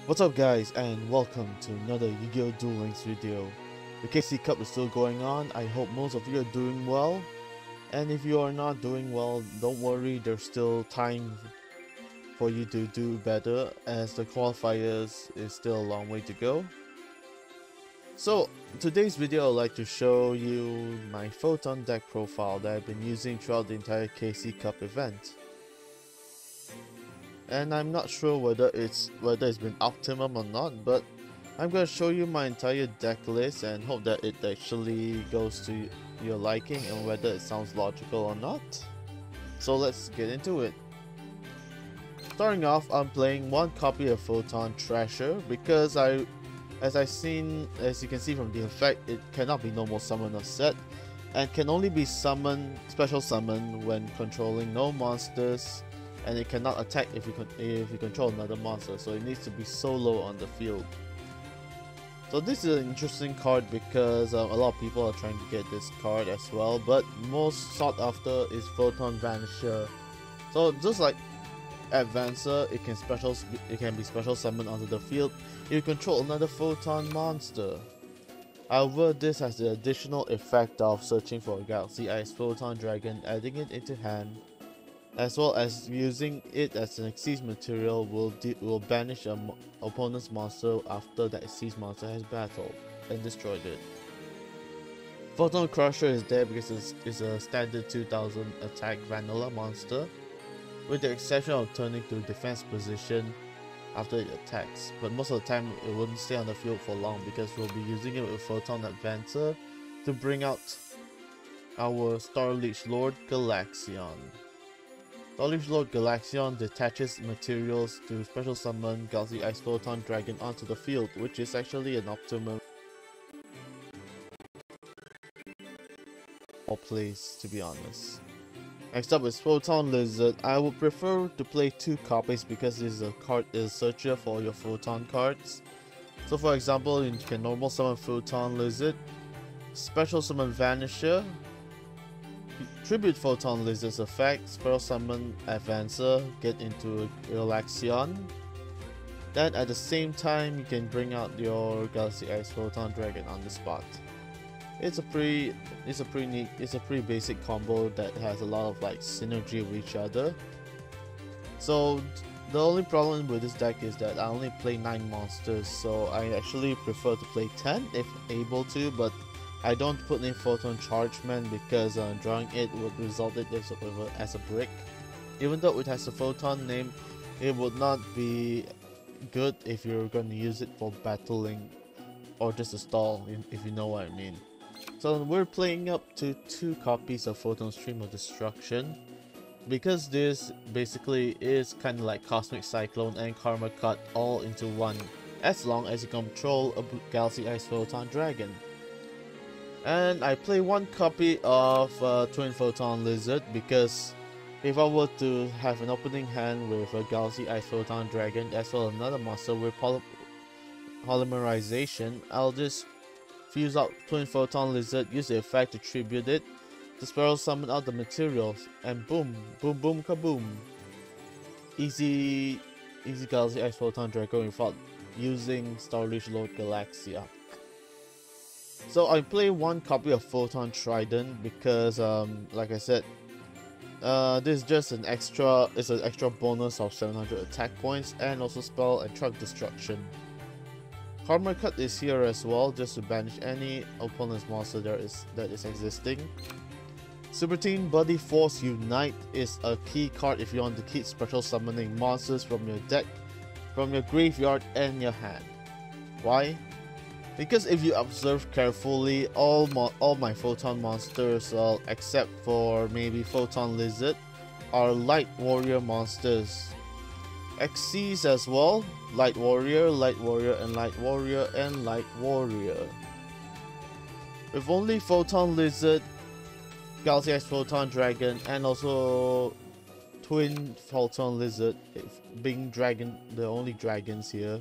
What's up guys, and welcome to another Yu-Gi-Oh! Duel Links video. The KC Cup is still going on. I hope most of you are doing well. And if you are not doing well, don't worry, there's still time for you to do better, as the qualifiers is still a long way to go. So today's video I'd like to show you my Photon deck profile that I've been using throughout the entire KC Cup event. And I'm not sure whether it's been optimum or not, but I'm gonna show you my entire deck list and hope that it actually goes to your liking and whether it sounds logical or not. So let's get into it. Starting off, I'm playing one copy of Photon Treasure because as you can see from the effect, it cannot be normal summon or set and can only be special summoned when controlling no monsters, and it cannot attack if you control another monster, so it needs to be solo on the field. So this is an interesting card because a lot of people are trying to get this card as well, but most sought after is Photon Vanisher. So just like Advancer, it can be special summoned onto the field if you control another Photon monster. However, this has the additional effect of searching for a Galaxy Ice Photon Dragon, adding it into hand, as well as using it as an Xyz material will banish an opponent's monster after that Xyz monster has battled and destroyed it. Photon Crusher is there because it's a standard 2000 attack vanilla monster, with the exception of turning to defense position after it attacks, but most of the time it wouldn't stay on the field for long because we'll be using it with Photon Advancer to bring out our Starleech Lord Galaxion. Starleech Lord Galaxion detaches materials to special summon Galaxy Ice Photon Dragon onto the field, which is actually an optimum place, to be honest. Next up is Photon Lizard. I would prefer to play two copies because this is a card searcher for your Photon cards. So for example, you can normal summon Photon Lizard, special summon Vanisher, tribute Photon Lizard's effect, special summon Advancer, get into Galaxion. Then at the same time you can bring out your Galaxy Ice Photon Dragon on the spot. It's a pretty basic combo that has a lot of like synergy with each other. So the only problem with this deck is that I only play 9 monsters, so I actually prefer to play 10 if able to, but I don't put in Photon Chargeman because drawing it would result it as a brick. Even though it has a Photon name, it would not be good if you're going to use it for battling or just a stall, if you know what I mean. So we're playing up to 2 copies of Photon Stream of Destruction because this basically is kind of like Cosmic Cyclone and Karma Cut all into one, as long as you control a Galaxy Ice Photon Dragon. And I play 1 copy of Twin Photon Lizard because if I were to have an opening hand with a Galaxy Ice Photon Dragon as well as another monster with polymerization, I'll just fuse out Twin Photon Lizard, use the effect to tribute it, to special summon out the materials, and boom, boom, boom, kaboom. Easy Galaxy Ice Photon Dragon without using Starleech Lord Galaxia. So I play 1 copy of Photon Trident because, like I said, this is just an extra bonus of 700 attack points and also spell and truck destruction. Karma Cut is here as well, just to banish any opponent's monster that is existing. Super Team Body Force Unite is a key card if you want to keep special summoning monsters from your deck, from your graveyard and your hand. Why? Because if you observe carefully, all my Photon monsters, except for maybe Photon Lizard, are Light Warrior monsters. Xyz as well, Light Warrior, Light Warrior, and Light Warrior, and Light Warrior. With only Photon Lizard, Galaxy Ice Photon Dragon, and also Twin Photon Lizard, being the only dragons here.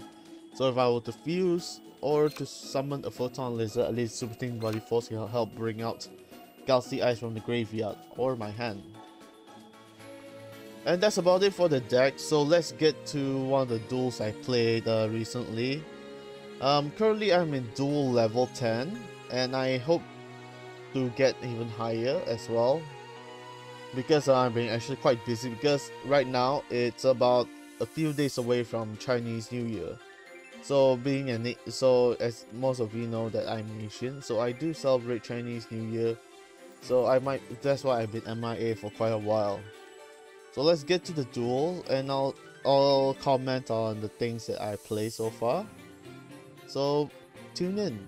So if I were to fuse or to summon a Photon Lizard, at least Super Team Body Force can help bring out Galaxy Ice from the graveyard or my hand. And that's about it for the deck. So let's get to one of the duels I played recently. Currently I'm in duel level 10, and I hope to get even higher as well, because I've been actually quite busy, because right now it's about a few days away from Chinese New Year. So as most of you know that I'm Asian, so I do celebrate Chinese New Year. So that's why I've been MIA for quite a while. So let's get to the duel, and I'll comment on the things that I play so far. So tune in.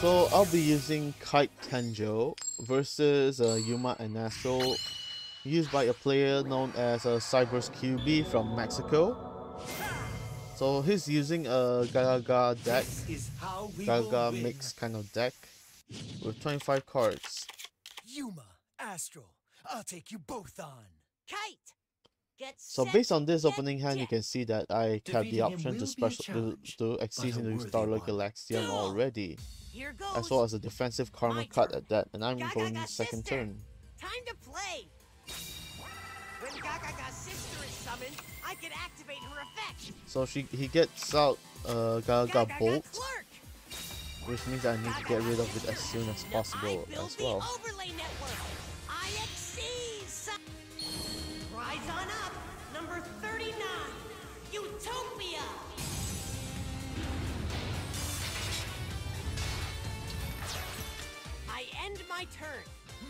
So I'll be using Kite Tenjo versus Yuma and Astro, used by a player known as Cybers QB from Mexico. So he's using a Gaga deck, Gaga mix kind of deck, with 25 cards. Yuma, Astro, I'll take you both on. Kite! Get So set, based on this get opening hand, you dead. can see that I have the option to but exceed a into worthy Starlight one. Galaxian already, Here goes. as well as a defensive karma My cut turn. at that, and I'm Gaga going got second sister. turn. Time to play. When Gaga's sister is summoned, I can activate her effect. So he gets out Gaga Bolt, Clerk. which means I need to get rid of it as soon as possible I build as well. the overlay network. I exceed. Rise on up. Number 39. Utopia. I end my turn.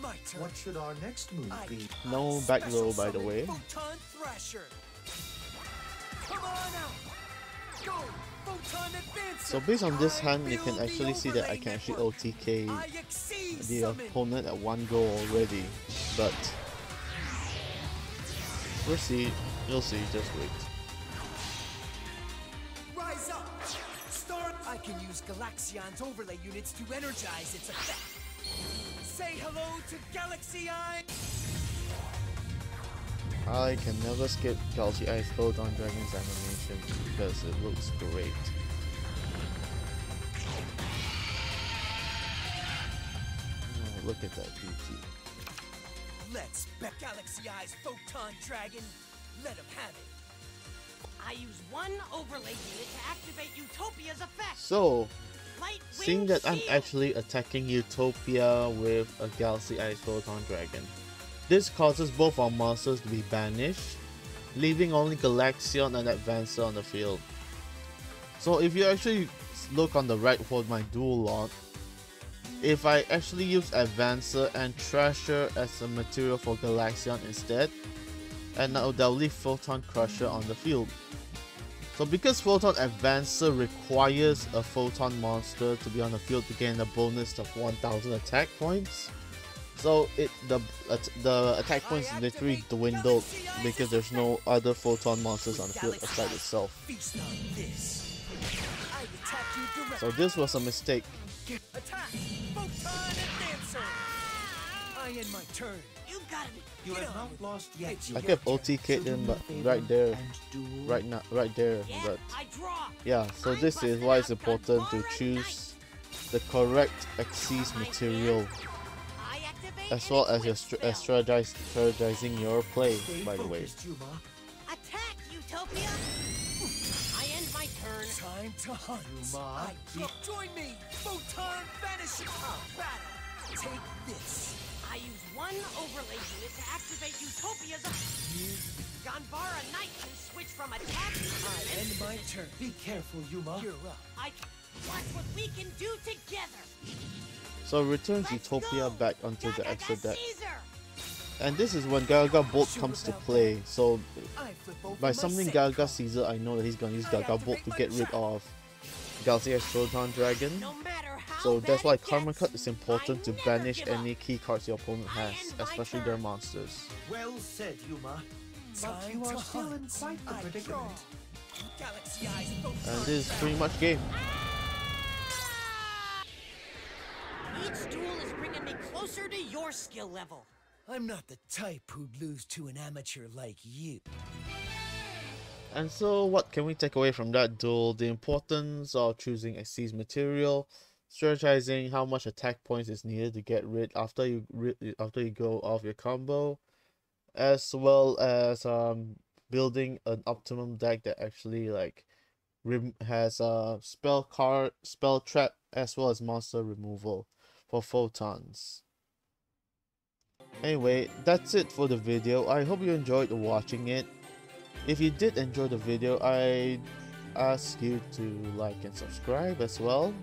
My turn. What should our next move be? No back row, by the way. Photon Thrasher. Come on out. Go. Photon Advancer. So based on this hand, you can actually see that I can actually OTK I exceed the summon. opponent at one go already, but we'll see. You'll see. Just wait. Rise up. Start. I can use Galaxion's overlay units to energize its effect. Say hello to Galaxy Eye. I can never skip Galaxy Ice Photon Dragon's animation because it looks great. Oh, look at that beauty. Let's bet Galaxy Eye's Photon Dragon. Let him have it. I use one overlay unit to activate Utopia's effect. So, Light seeing Wing that I'm Shield. actually attacking Utopia with a Galaxy Ice Photon Dragon, this causes both our monsters to be banished, leaving only Galaxion and Advancer on the field. So if you actually look on the right for my dual log, if I actually use Advancer and Thrasher as a material for Galaxion instead, and now they'll leave Photon Crusher on the field. So because Photon Advancer requires a Photon monster to be on the field to gain a bonus of 1000 attack points, so the attack points literally dwindled because there's no other Photon monsters on the field aside itself. Feast on this. I attack you directly. So this was a mistake. Attack! Photon Advancer! I end my turn. You got me. You have not lost yet. It's I your kept turn. OTK'd him but right there, right there, Yeah, but I draw. yeah, so this is why it's important to choose the correct Xyz material, I activate as an well as your Eclipse spell. strategizing your play, Stay by the way. focused, Yuma. Attack, Utopia. I end my turn. Time to hunt. Yuma. Join me. Photon Vanishing Battle. Take this. I use one overlay unit to activate Utopia's. Ganbara Knight can switch from attack. I end my turn. Be careful, Yuma. You're up. Watch what we can do together. So it returns Let's Utopia go. back onto the Gaga extra deck. Caesar. And this is when Gaga Bolt comes to play, so I flip over by my summoning sand Gaga card. Caesar, I know that he's gonna use I Gaga Bolt activate to my get rid trap. of Galaxy Ice Photon Dragon. No matter how So that's bad why it Karma gets, Cut is important I to never banish give up. any key cards your opponent I has, end my especially turn. their monsters. Well said, Yuma. But Time you are to still in hunt. quite the I predicament. draw. Galaxy Eyes Photon And this is pretty Dragon. much game. Each duel is bringing me closer to your skill level. I'm not the type who'd lose to an amateur like you. And so what can we take away from that duel? The importance of choosing Xyz material. strategizing how much attack points is needed to get rid after you go off your combo, as well as building an optimum deck that actually like has a spell trap as well as monster removal for photons. Anyway, that's it for the video. I hope you enjoyed watching it. If you did enjoy the video, I ask you to like and subscribe as well,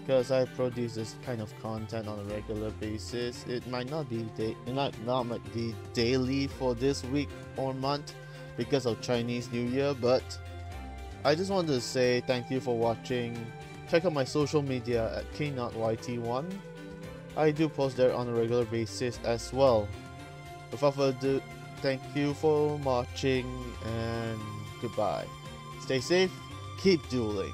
because I produce this kind of content on a regular basis. It might not be daily for this week or month because of Chinese New Year, but I just wanted to say thank you for watching. Check out my social media at KaneNotYT1. I do post there on a regular basis as well. Without further ado, thank you for watching and goodbye. Stay safe, keep dueling.